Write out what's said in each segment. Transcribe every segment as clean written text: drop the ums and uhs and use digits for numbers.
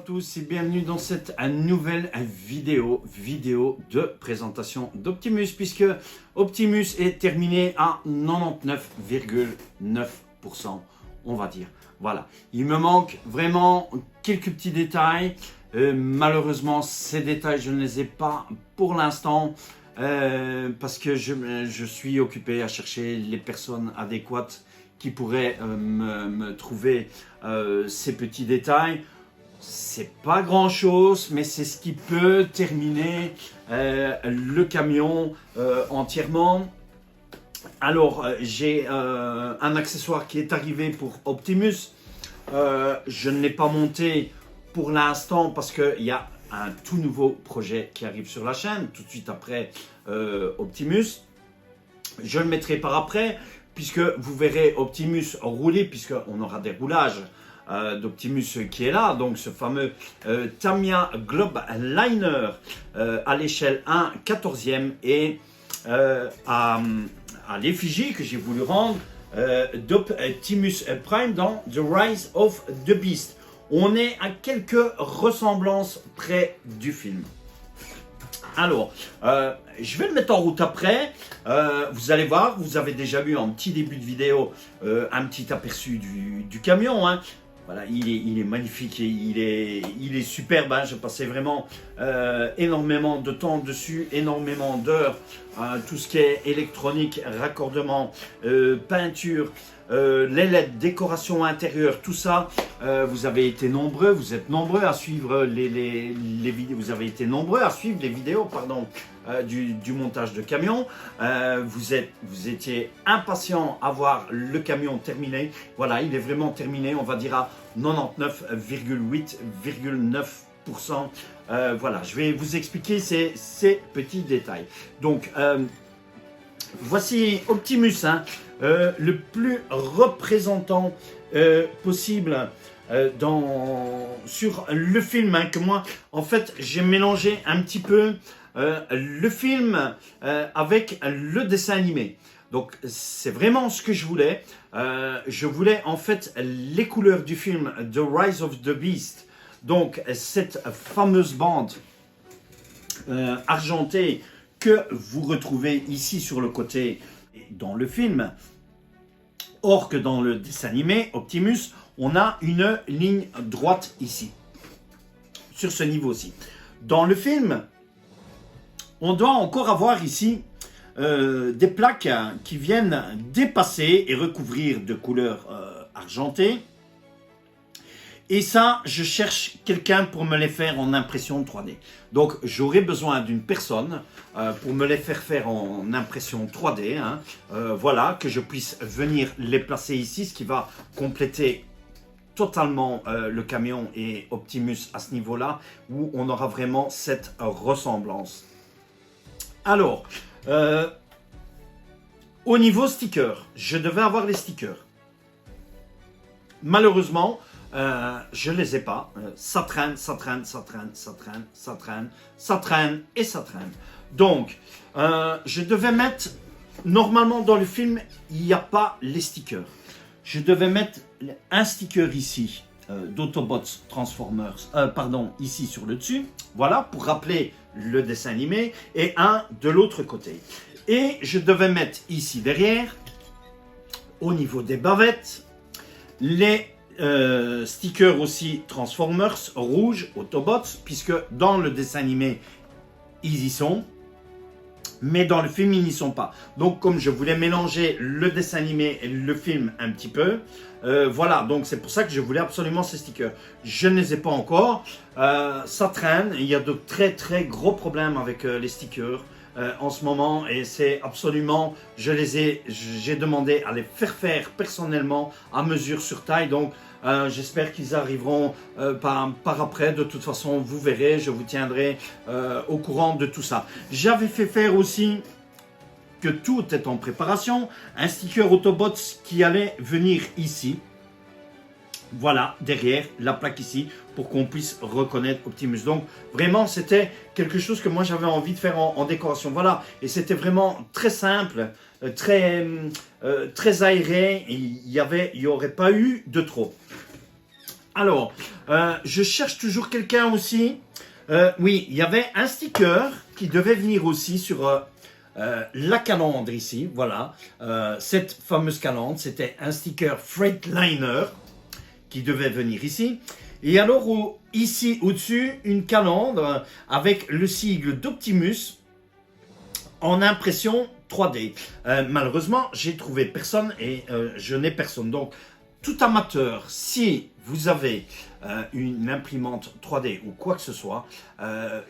tous et bienvenue dans cette nouvelle vidéo de présentation d'Optimus, puisque Optimus est terminé à 99,9%, on va dire. Voilà, il me manque vraiment quelques petits détails. Malheureusement, ces détails, je ne les ai pas pour l'instant parce que je suis occupé à chercher les personnes adéquates qui pourraient me trouver ces petits détails. C'est pas grand chose, mais c'est ce qui peut terminer le camion entièrement. Alors, j'ai un accessoire qui est arrivé pour Optimus. Je ne l'ai pas monté pour l'instant parce qu'il y a un tout nouveau projet qui arrive sur la chaîne, tout de suite après Optimus. Je le mettrai par après, puisque vous verrez Optimus rouler, puisqu'on aura des roulages d'Optimus qui est là, donc ce fameux Tamiya Globe Liner à l'échelle 1/14e et à l'effigie que j'ai voulu rendre d'Optimus Prime dans The Rise of the Beast. On est à quelques ressemblances près du film. Alors, je vais le mettre en route après. Vous allez voir, vous avez déjà vu en petit début de vidéo un petit aperçu du camion. Hein. Voilà, il est magnifique et il est superbe. Hein. Je passais vraiment énormément de temps dessus, énormément d'heures. Tout ce qui est électronique, raccordement, peinture, les LED, décoration intérieure, tout ça. Vous avez été nombreux, vous êtes nombreux à suivre les vidéos. Vous avez été nombreux à suivre les vidéos, pardon, du montage de camion. Vous étiez impatients à voir le camion terminé. Voilà, il est vraiment terminé, on va dire à 99,8,9%. Voilà, je vais vous expliquer ces petits détails. Donc, voici Optimus, hein, le plus représentant possible sur le film, hein, que moi, en fait, j'ai mélangé un petit peu le film avec le dessin animé. Donc, c'est vraiment ce que je voulais. Je voulais en fait les couleurs du film The Rise of the Beast. Donc, cette fameuse bande argentée que vous retrouvez ici sur le côté dans le film. Or que dans le dessin animé, Optimus, on a une ligne droite ici, sur ce niveau-ci. Dans le film, on doit encore avoir ici des plaques qui viennent dépasser et recouvrir de couleur argentée. Et ça, je cherche quelqu'un pour me les faire en impression 3D. Donc, j'aurai besoin d'une personne pour me les faire en impression 3D. Hein. Voilà, que je puisse venir les placer ici, ce qui va compléter totalement le camion et Optimus à ce niveau-là, où on aura vraiment cette ressemblance. Alors, au niveau sticker, je devais avoir les stickers. Malheureusement, je ne les ai pas. Ça traîne. Donc, je devais mettre... Normalement, dans le film, il n'y a pas les stickers. Je devais mettre un sticker ici d'Autobots Transformers. Ici sur le dessus. Voilà, pour rappeler le dessin animé. Et un de l'autre côté. Et je devais mettre ici derrière, au niveau des bavettes, les stickers aussi Transformers rouge Autobots, puisque dans le dessin animé ils y sont, mais dans le film ils n'y sont pas. Donc comme je voulais mélanger le dessin animé et le film un petit peu, voilà, donc c'est pour ça que je voulais absolument ces stickers. Je ne les ai pas encore, ça traîne, il y a de très gros problèmes avec les stickers en ce moment, et c'est absolument, j'ai demandé à les faire personnellement à mesure sur taille. Donc j'espère qu'ils arriveront par après. De toute façon, vous verrez, je vous tiendrai au courant de tout ça. J'avais fait faire aussi, que tout est en préparation, un sticker Autobots qui allait venir ici. Voilà, derrière la plaque ici, pour qu'on puisse reconnaître Optimus. Donc, vraiment, c'était quelque chose que moi, j'avais envie de faire en décoration. Voilà, et c'était vraiment très simple, très aéré. Il y aurait pas eu de trop. Alors, je cherche toujours quelqu'un aussi. Oui, il y avait un sticker qui devait venir aussi sur la calandre ici. Voilà, cette fameuse calandre, c'était un sticker Freightliner qui devait venir ici. Et alors, ici, au-dessus, une calandre avec le sigle d'Optimus en impression 3D. Malheureusement, j'ai trouvé personne et je n'ai personne. Donc, tout amateur, si vous avez une imprimante 3D ou quoi que ce soit,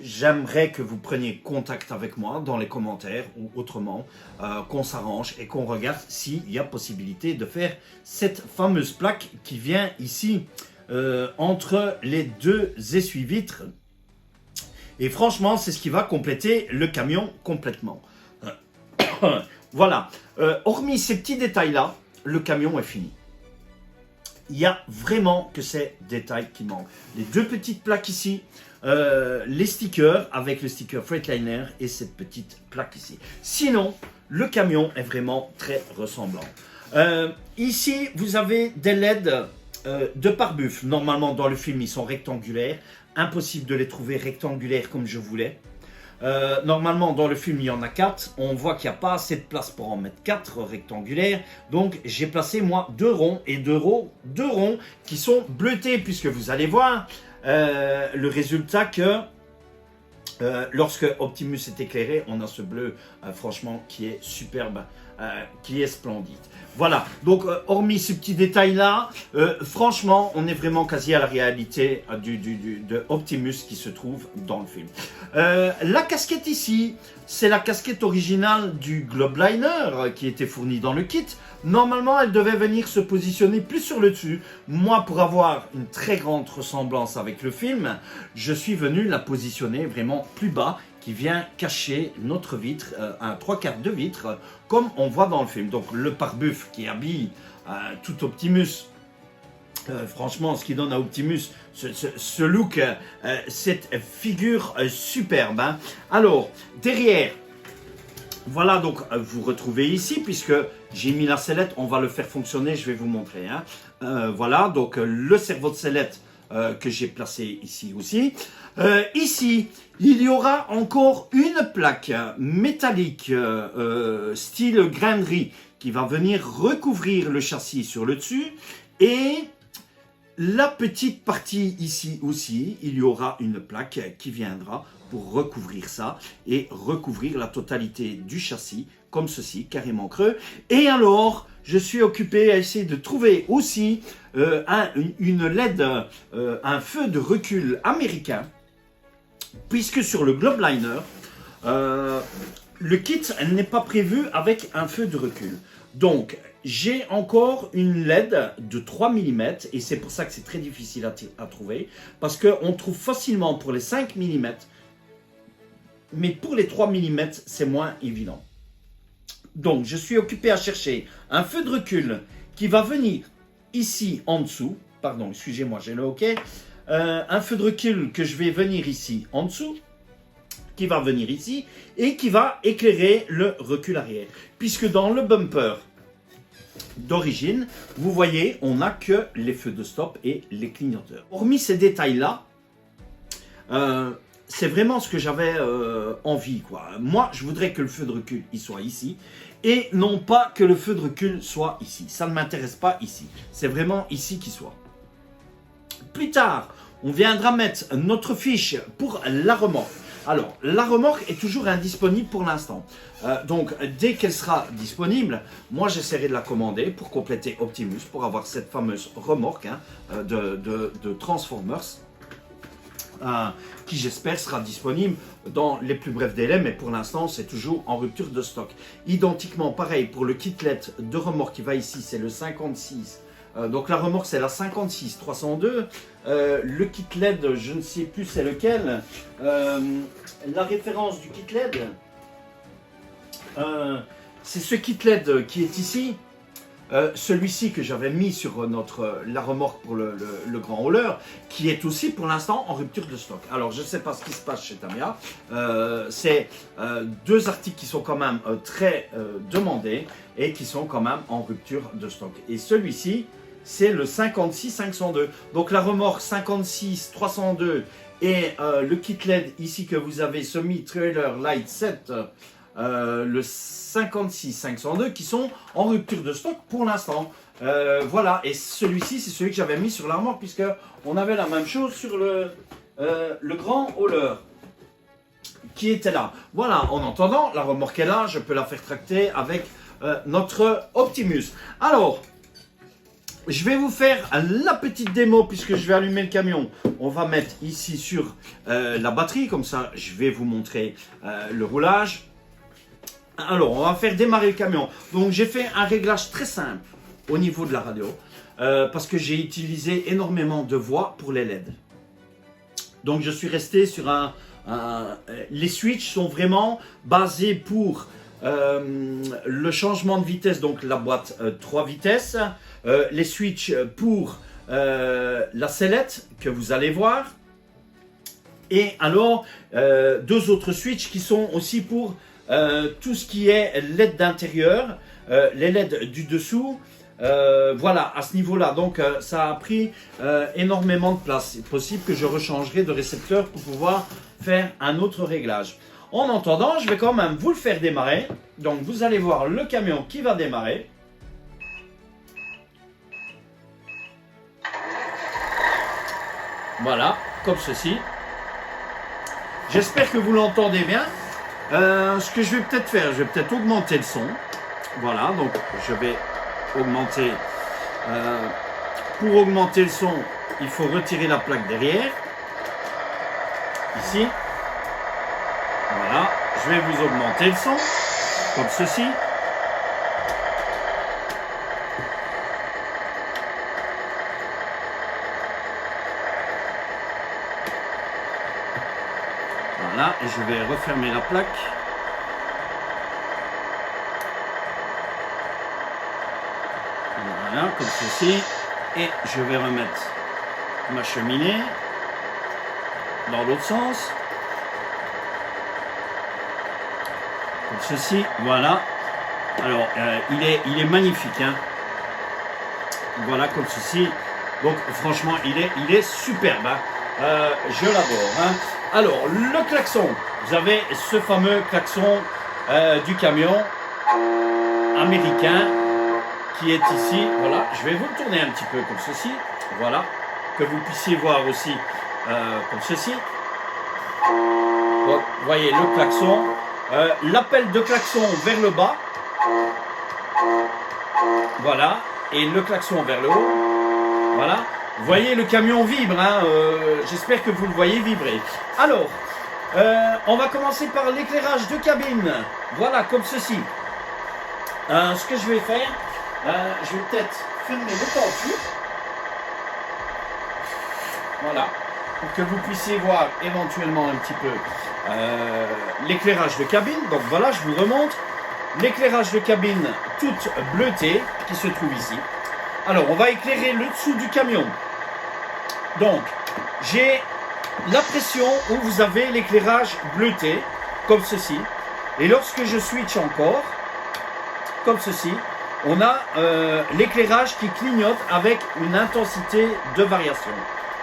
j'aimerais que vous preniez contact avec moi dans les commentaires ou autrement, qu'on s'arrange et qu'on regarde s'il y a possibilité de faire cette fameuse plaque qui vient ici entre les deux essuie-vitres. Et franchement, c'est ce qui va compléter le camion complètement. Voilà. Hormis ces petits détails-là, le camion est fini. Il y a vraiment que ces détails qui manquent. Les deux petites plaques ici, les stickers avec le sticker Freightliner et cette petite plaque ici. Sinon, le camion est vraiment très ressemblant. Ici, vous avez des LED de pare-buff. Normalement, dans le film, ils sont rectangulaires. Impossible de les trouver rectangulaires comme je voulais. Normalement, dans le film, il y en a 4. On voit qu'il n'y a pas assez de place pour en mettre 4 rectangulaires. Donc, j'ai placé, moi, 2 ronds et 2 ronds qui sont bleutés, puisque vous allez voir le résultat que lorsque Optimus est éclairé, on a ce bleu, franchement, qui est superbe, qui est splendide. Voilà, donc hormis ce petit détail-là, franchement, on est vraiment quasi à la réalité de Optimus qui se trouve dans le film. La casquette ici, c'est la casquette originale du Globeliner qui était fournie dans le kit. Normalement, elle devait venir se positionner plus sur le dessus. Moi, pour avoir une très grande ressemblance avec le film, je suis venu la positionner vraiment plus bas, qui vient cacher notre vitre, un 3/4 de vitre, comme on voit dans le film. Donc le pare-buff qui habille tout Optimus, franchement, ce qui donne à Optimus ce look, cette figure superbe. Hein. Alors, derrière, voilà, donc vous retrouvez ici, puisque j'ai mis la sellette, on va le faire fonctionner, je vais vous montrer. Hein. Voilà, donc le cerveau de sellette que j'ai placé ici aussi. Ici, il y aura encore une plaque métallique style grainerie qui va venir recouvrir le châssis sur le dessus. Et la petite partie ici aussi, il y aura une plaque qui viendra pour recouvrir ça et recouvrir la totalité du châssis comme ceci, carrément creux. Et alors, je suis occupé à essayer de trouver aussi une LED, un feu de recul américain, puisque sur le Globeliner, le kit n'est pas prévu avec un feu de recul. Donc, j'ai encore une LED de 3 mm et c'est pour ça que c'est très difficile à trouver, parce qu'on trouve facilement pour les 5 mm, mais pour les 3 mm, c'est moins évident. Donc, je suis occupé à chercher un feu de recul qui va venir ici en dessous. Pardon, excusez-moi, j'ai le OK. Un feu de recul que je vais venir ici en dessous, qui va venir ici et qui va éclairer le recul arrière. Puisque dans le bumper d'origine, vous voyez, on n'a que les feux de stop et les clignoteurs. Hormis ces détails-là, c'est vraiment ce que j'avais envie, quoi. Moi, je voudrais que le feu de recul il soit ici et non pas que le feu de recul soit ici. Ça ne m'intéresse pas ici. C'est vraiment ici qu'il soit. Plus tard, on viendra mettre notre fiche pour la remorque. Alors, la remorque est toujours indisponible pour l'instant. Donc, dès qu'elle sera disponible, moi, j'essaierai de la commander pour compléter Optimus, pour avoir cette fameuse remorque hein, de Transformers, qui, j'espère, sera disponible dans les plus brefs délais, mais pour l'instant, c'est toujours en rupture de stock. Identiquement, pareil, pour le kitlet de remorque qui va ici, c'est le 56. Donc la remorque c'est la 56 302, le kit LED je ne sais plus c'est lequel, la référence du kit LED, c'est ce kit LED qui est ici, celui-ci que j'avais mis sur la remorque pour le grand hauler, qui est aussi pour l'instant en rupture de stock. Alors je ne sais pas ce qui se passe chez Tamiya, c'est deux articles qui sont quand même très demandés et qui sont quand même en rupture de stock. Et celui-ci, c'est le 56 502. Donc la remorque 56 302 et le kit LED ici que vous avez, semi-trailer light 7, le 56 502 qui sont en rupture de stock pour l'instant. Voilà, et celui-ci c'est celui que j'avais mis sur la remorque puisque on avait la même chose sur le grand hauler qui était là. Voilà, en entendant, la remorque est là, je peux la faire tracter avec notre Optimus. Alors, je vais vous faire la petite démo puisque je vais allumer le camion. On va mettre ici sur la batterie, comme ça je vais vous montrer le roulage. Alors, on va faire démarrer le camion. Donc, j'ai fait un réglage très simple au niveau de la radio parce que j'ai utilisé énormément de voix pour les LED. Donc, je suis resté sur les switches sont vraiment basés pour le changement de vitesse, donc la boîte 3 vitesses, les switches pour la sellette que vous allez voir, et alors 2 autres switches qui sont aussi pour tout ce qui est LED d'intérieur, les LED du dessous. Voilà, à ce niveau-là, donc ça a pris énormément de place. C'est possible que je rechangerai de récepteur pour pouvoir faire un autre réglage. En entendant, je vais quand même vous le faire démarrer. Donc vous allez voir le camion qui va démarrer. Voilà, comme ceci. J'espère que vous l'entendez bien. Ce que je vais peut-être faire, je vais peut-être augmenter le son. Voilà, donc je vais augmenter. Pour augmenter le son, il faut retirer la plaque derrière. Ici. Voilà, je vais vous augmenter le son, comme ceci. Voilà, et je vais refermer la plaque. Voilà, comme ceci. Et je vais remettre ma cheminée dans l'autre sens. Comme ceci, voilà. Alors, il est magnifique, hein. Voilà, comme ceci. Donc, franchement, il est superbe, hein. Je l'adore, hein. Alors, le klaxon. Vous avez ce fameux klaxon du camion américain qui est ici. Voilà, je vais vous le tourner un petit peu comme ceci. Voilà, que vous puissiez voir aussi comme ceci. Donc, vous voyez le klaxon. L'appel de klaxon vers le bas. Voilà, et le klaxon vers le haut. Voilà. Vous voyez, le camion vibre, hein, j'espère que vous le voyez vibrer. Alors, on va commencer par l'éclairage de cabine. Voilà, comme ceci. Ce que je vais faire, je vais peut-être fermer le pare-brise. Voilà, pour que vous puissiez voir éventuellement un petit peu l'éclairage de cabine. Donc voilà, je vous remonte l'éclairage de cabine toute bleutée qui se trouve ici. Alors, on va éclairer le dessous du camion. Donc, j'ai la pression où vous avez l'éclairage bleuté, comme ceci. Et lorsque je switch encore, comme ceci, on a l'éclairage qui clignote avec une intensité de variation.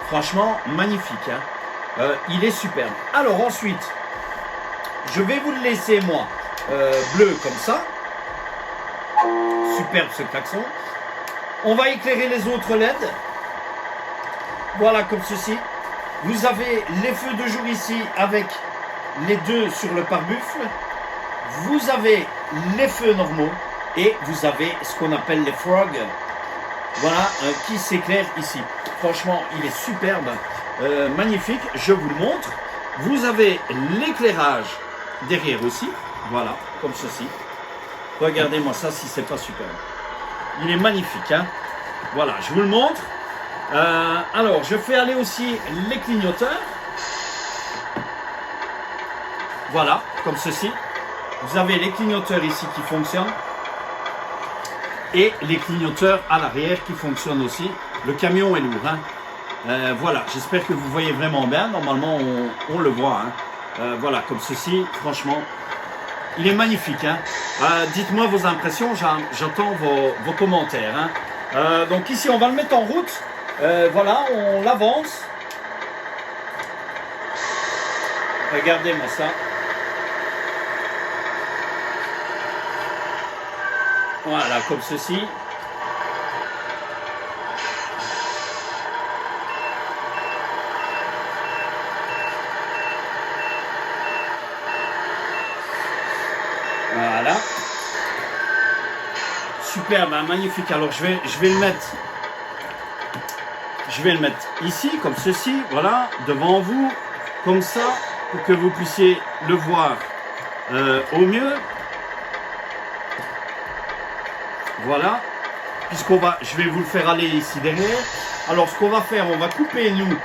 Franchement, magnifique, hein. Il est superbe. Alors ensuite, je vais vous le laisser, moi, bleu comme ça. Superbe ce klaxon. On va éclairer les autres LED. Voilà, comme ceci. Vous avez les feux de jour ici avec les deux sur le pare-buffle. Vous avez les feux normaux et vous avez ce qu'on appelle les frogs. Voilà, qui s'éclairent ici. Franchement, il est superbe, magnifique. Je vous le montre. Vous avez l'éclairage derrière aussi. Voilà, comme ceci. Regardez-moi ça si c'est pas superbe. Il est magnifique, hein. Voilà, je vous le montre. Alors, je fais aller aussi les clignoteurs. Voilà, comme ceci. Vous avez les clignoteurs ici qui fonctionnent. Et les clignoteurs à l'arrière qui fonctionnent aussi. Le camion est lourd, hein. Voilà, j'espère que vous voyez vraiment bien. Normalement, on le voit, hein. Voilà, comme ceci, franchement. Il est magnifique, hein. Dites-moi vos impressions, j'entends vos commentaires, hein. Donc ici, on va le mettre en route. Voilà, on l'avance. Regardez-moi ça. Voilà, comme ceci. Voilà. Superbe, hein, magnifique. Alors je vais le mettre. Je vais le mettre ici, comme ceci, voilà, devant vous, comme ça, pour que vous puissiez le voir au mieux. Voilà. Je vais vous le faire aller ici derrière. Alors ce qu'on va faire, on va couper nous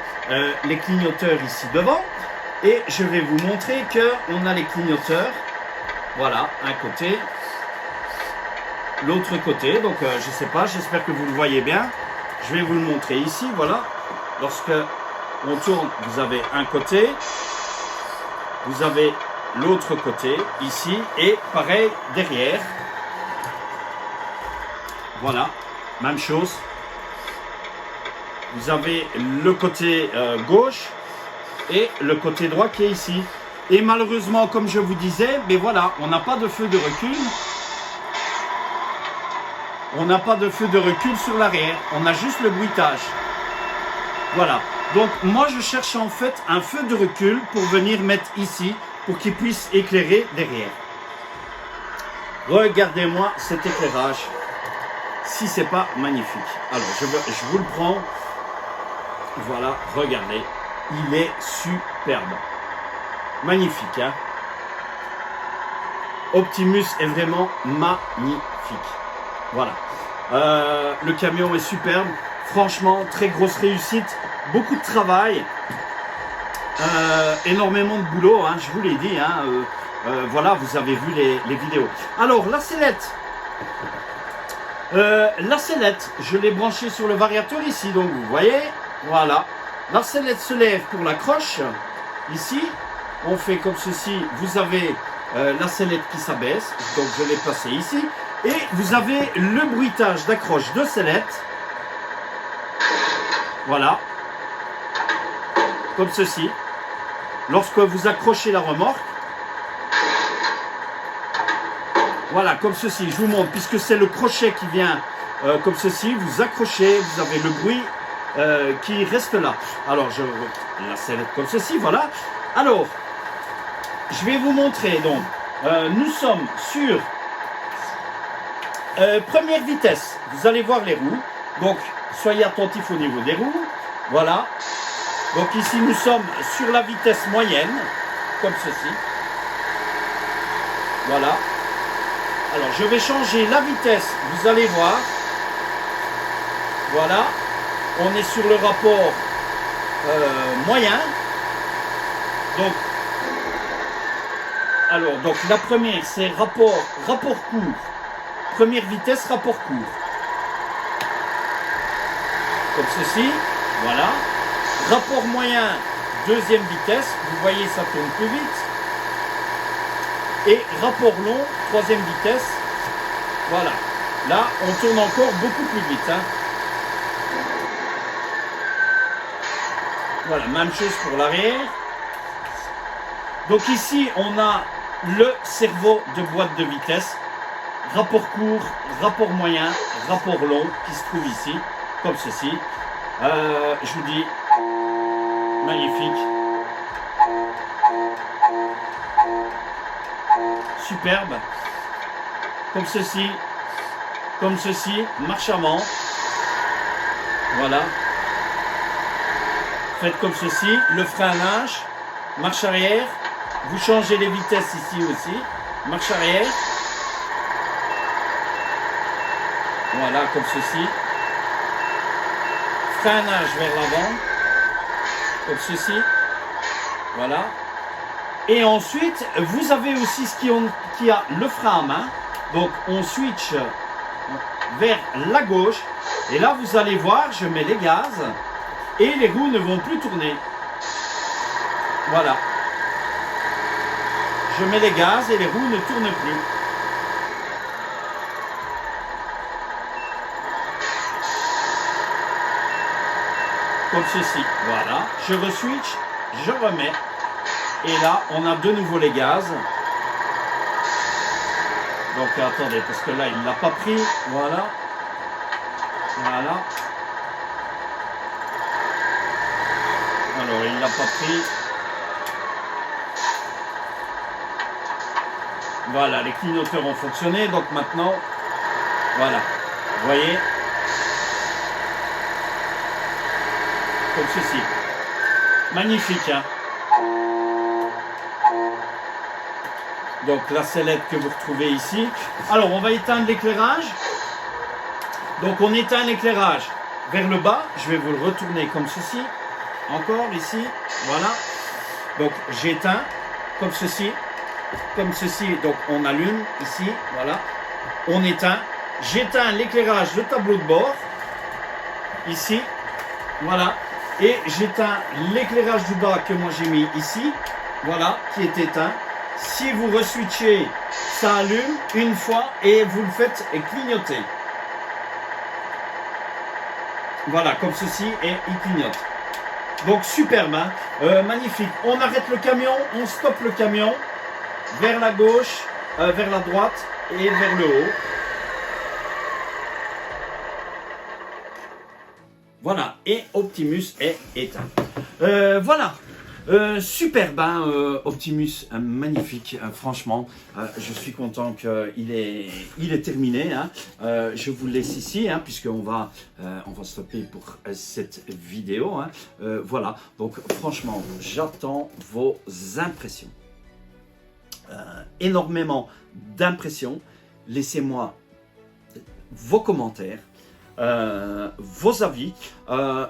les clignoteurs ici devant. Et je vais vous montrer qu'on a les clignoteurs. Voilà, un côté, l'autre côté. Donc, je ne sais pas, j'espère que vous le voyez bien. Je vais vous le montrer ici, voilà. Lorsque on tourne, vous avez un côté. Vous avez l'autre côté, ici. Et pareil, derrière. Voilà, même chose. Vous avez le côté gauche et le côté droit qui est ici. Et malheureusement, comme je vous disais, mais voilà, on n'a pas de feu de recul. On n'a pas de feu de recul sur l'arrière. On a juste le bruitage. Voilà. Donc, moi, je cherche en fait un feu de recul pour venir mettre ici, pour qu'il puisse éclairer derrière. Regardez-moi cet éclairage. Si c'est pas magnifique. Alors, je vous le prends. Voilà, regardez. Il est superbe. Magnifique, hein. Optimus est vraiment magnifique. Voilà. Le camion est superbe. Franchement, très grosse réussite. Beaucoup de travail. Énormément de boulot, hein, je vous l'ai dit. Hein, voilà, vous avez vu les vidéos. Alors, la sellette. La sellette, je l'ai branchée sur le variateur ici. Donc, vous voyez, voilà. La sellette se lève pour la croche. Ici, on fait comme ceci. Vous avez la sellette qui s'abaisse. Donc, je l'ai placée ici. Et vous avez le bruitage d'accroche de sellette. Voilà. Comme ceci. Lorsque vous accrochez la remorque. Voilà, comme ceci. Je vous montre. Puisque c'est le crochet qui vient comme ceci. Vous accrochez. Vous avez le bruit qui reste là. Alors, la sellette comme ceci. Voilà. Alors, je vais vous montrer. Donc, nous sommes sur première vitesse. Vous allez voir les roues. Donc, soyez attentifs au niveau des roues. Voilà. Donc, ici, nous sommes sur la vitesse moyenne. Comme ceci. Voilà. Alors, je vais changer la vitesse. Vous allez voir. Voilà. On est sur le rapport moyen. Donc, la première, c'est rapport court. Première vitesse, rapport court. Comme ceci. Voilà. Rapport moyen, deuxième vitesse. Vous voyez, ça tourne plus vite. Et rapport long, troisième vitesse. Voilà. Là, on tourne encore beaucoup plus vite. Hein. Voilà, même chose pour l'arrière. Donc ici, on a le cerveau de boîte de vitesse. Rapport court, rapport moyen, rapport long qui se trouve ici, comme ceci. Je vous dis, magnifique. Superbe. Comme ceci, marche avant. Voilà. Faites comme ceci, le freinage, marche arrière. Vous changez les vitesses ici aussi, marche arrière. Voilà, comme ceci. Freinage vers l'avant, comme ceci. Voilà. Et ensuite, vous avez aussi ce qui a le frein à main. Donc, on switch vers la gauche. Et là, vous allez voir, je mets les gaz. Et les roues ne vont plus tourner. Voilà. Je mets les gaz et les roues ne tournent plus. comme ceci. Voilà, je re-switch, je remets. Et là, on a de nouveau les gaz. Donc attendez, parce que là, il ne l'a pas pris. Voilà. Voilà. Alors, il ne l'a pas pris. Voilà, les clignoteurs ont fonctionné. Donc maintenant, voilà. Vous voyez? Comme ceci. Magnifique, hein? Donc la sellette que vous retrouvez ici. Alors, on va éteindre l'éclairage. Donc, on éteint l'éclairage vers le bas. Je vais vous le retourner comme ceci. Encore ici. Voilà. Donc, j'éteins comme ceci. Comme ceci. Donc, on allume ici. Voilà. On éteint. J'éteins l'éclairage de tableau de bord. Ici. Voilà. Et j'éteins l'éclairage du bas que moi j'ai mis ici. Voilà. Qui est éteint. Si vous re-switchez, ça allume une fois et vous le faites clignoter. Voilà, comme ceci, et il clignote. Donc superbe, hein, magnifique. On arrête le camion, on stoppe le camion vers la gauche, vers la droite et vers le haut. Voilà, et Optimus est éteint. Voilà. Superbe, hein, Optimus, magnifique, franchement, je suis content qu'il est terminé, hein. Je vous laisse ici, hein, puisqu'on va stopper pour cette vidéo, hein. Voilà, donc franchement, j'attends vos impressions, énormément d'impressions, laissez-moi vos commentaires, vos avis,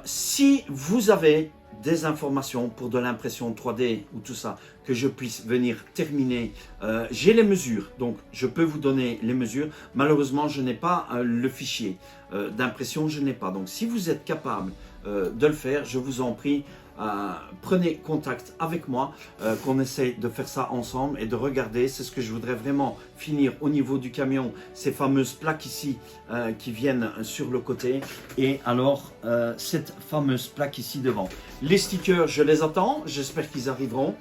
si vous avez des informations pour de l'impression 3D ou tout ça, que je puisse venir terminer. J'ai les mesures, donc je peux vous donner les mesures. Malheureusement, je n'ai pas le fichier d'impression, je n'ai pas. Donc si vous êtes capable de le faire, je vous en prie, prenez contact avec moi, qu'on essaye de faire ça ensemble et de regarder. C'est ce que je voudrais vraiment finir au niveau du camion, ces fameuses plaques ici qui viennent sur le côté, et alors cette fameuse plaque ici devant. Les stickers, je les attends, j'espère qu'ils arriveront.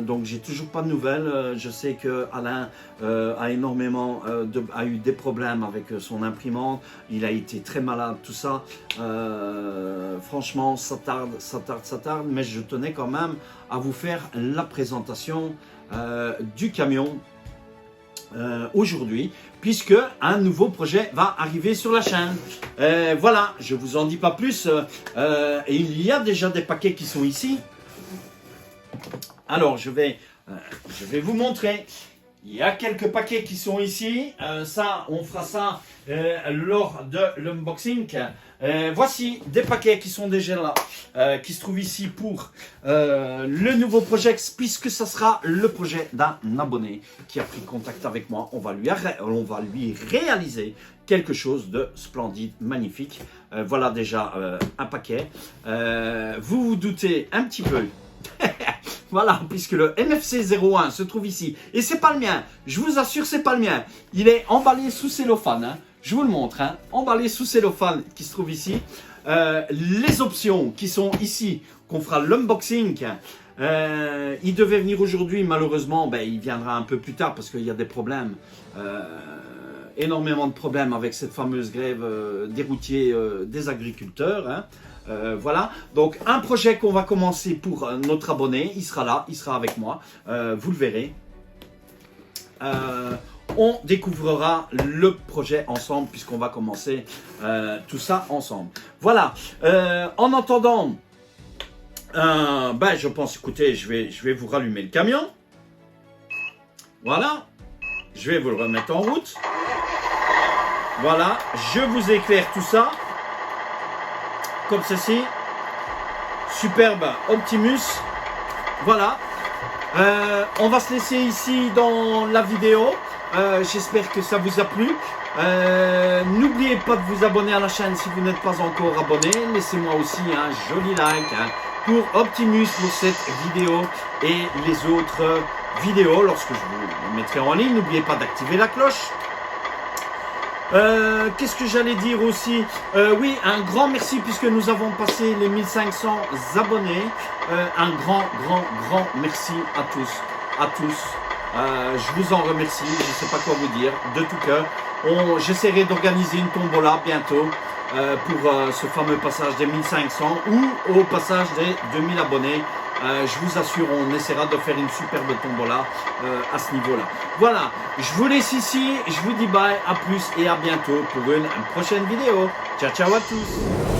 Donc j'ai toujours pas de nouvelles. Je sais que Alain a énormément a eu des problèmes avec son imprimante, il a été très malade, tout ça. Franchement, ça tarde, mais je tenais quand même à vous faire la présentation du camion aujourd'hui, puisque un nouveau projet va arriver sur la chaîne. Voilà, je vous en dis pas plus. Et il y a déjà des paquets qui sont ici. Alors je vais vous montrer. Il y a quelques paquets qui sont ici. Ça, on fera ça lors de l'unboxing. Voici des paquets qui sont déjà là, qui se trouvent ici pour le nouveau projet, puisque ça sera le projet d'un abonné qui a pris contact avec moi. On va lui réaliser quelque chose de splendide, magnifique. Voilà déjà un paquet. Vous vous doutez un petit peu. Voilà, puisque le NFC 01 se trouve ici. Et c'est pas le mien, je vous assure, c'est pas le mien. Il est emballé sous cellophane, hein. Je vous le montre, hein. Emballé sous cellophane qui se trouve ici. Les options qui sont ici, qu'on fera l'unboxing. Il devait venir aujourd'hui, malheureusement, ben, il viendra un peu plus tard parce qu'il y a des problèmes. Énormément de problèmes avec cette fameuse grève des routiers, des agriculteurs, hein. Voilà, donc un projet qu'on va commencer pour notre abonné, il sera là, il sera avec moi, vous le verrez. On découvrira le projet ensemble puisqu'on va commencer tout ça ensemble. Voilà, en attendant, ben, je pense, écoutez, je vais vous rallumer le camion. Voilà, je vais vous le remettre en route. Voilà, je vous éclaire tout ça. Comme ceci, superbe Optimus. Voilà, on va se laisser ici dans la vidéo. J'espère que ça vous a plu. N'oubliez pas de vous abonner à la chaîne si vous n'êtes pas encore abonné. Laissez-moi aussi un joli like, hein, pour Optimus, pour cette vidéo et les autres vidéos lorsque je vous mettrai en ligne. N'oubliez pas d'activer la cloche. Qu'est-ce que j'allais dire aussi? Oui, un grand merci puisque nous avons passé les 1500 abonnés. Un grand merci à tous. Je vous en remercie, je ne sais pas quoi vous dire, de tout cœur. J'essaierai d'organiser une tombola bientôt pour ce fameux passage des 1500 ou au passage des 2000 abonnés. Je vous assure, on essaiera de faire une superbe tombola à ce niveau-là. Voilà, je vous laisse ici, je vous dis bye, à plus et à bientôt pour une prochaine vidéo. Ciao, ciao à tous!